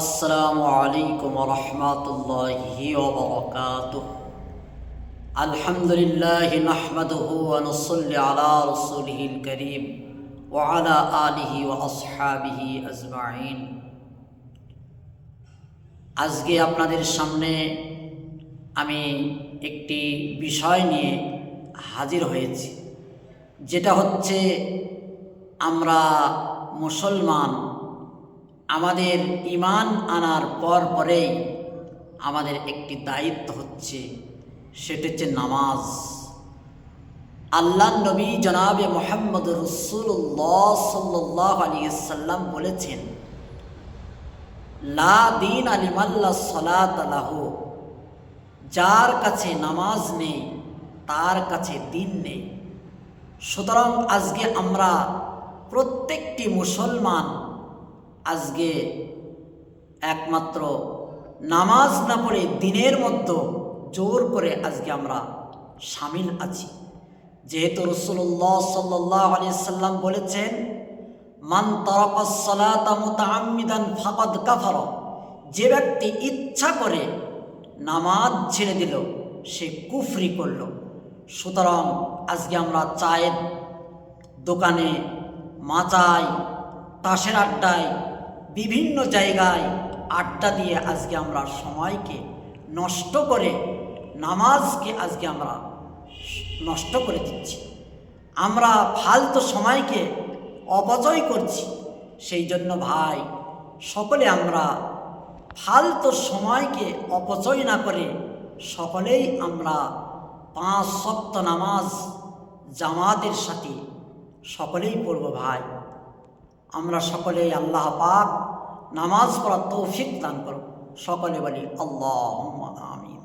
আসসালামু আলাইকুম রহমতুল্লাহি ওয়া বারাকাতুহু। আলহামদুলিল্লাহি নাহমাদুহু ওয়া নুসাল্লি আলা রাসূলিহিল কারীম ওয়া আলা আলিহি ওয়া আসহাবিহি আজমাইন। আজকে আপনাদের সামনে আমি একটি বিষয় নিয়ে হাজির হয়েছি, যেটা হচ্ছে আমরা মুসলমান আমাদের ঈমান আনার পরেই আমাদের একটি দায়িত্ব হচ্ছে, সেটা হচ্ছে নামাজ। আল্লাহ নবী জনাবে মুহাম্মদ রাসূলুল্লাহ সাল্লাল্লাহু আলাইহি সাল্লাম বলেছেন, লা দীন লিমাল্লা সালাত লাহু, যার কাছে নামাজ নেই তার কাছে দিন নেই। সুতরাং আজকে আমরা প্রত্যেকটি মুসলমান আজকে একমাত্র নামাজ না পড়ে দিনের মধ্যে জোর করে আজকে আমরা শামিল আছি। যেহেতু রাসূলুল্লাহ সাল্লাল্লাহু আলাইহি সাল্লাম বলেছেন, মান তারাকাস সালাতা মুতাআম্মিদান ফাকাদ কাফারা, যে ব্যক্তি ইচ্ছা করে নামাজ ছেড়ে দিল সে কুফরি করল। সুতরাং আজকে আমরা চায়ের দোকানে, মাচায়, তাসের আড্ডায়, বিভিন্ন জায়গায় আড্ডা দিয়ে আজকে আমরা সময়কে নষ্ট করে নামাজকে আজকে আমরা নষ্ট করে দিচ্ছি। আমরা ফালতু সময়কে অপচয় করছি। সেই জন্য ভাই, সকলে আমরা ফালতু সময়কে অপচয় না করে সকলেই আমরা 5 ওয়াক্ত নামাজ জামাতের সাথে সকলেই পড়ব। ভাই, আমরা সকলেই আল্লাহ পাক নামাজ পড়ার তৌফিক দান করব। সকলে বলি আল্লাহুম্মা আমিন।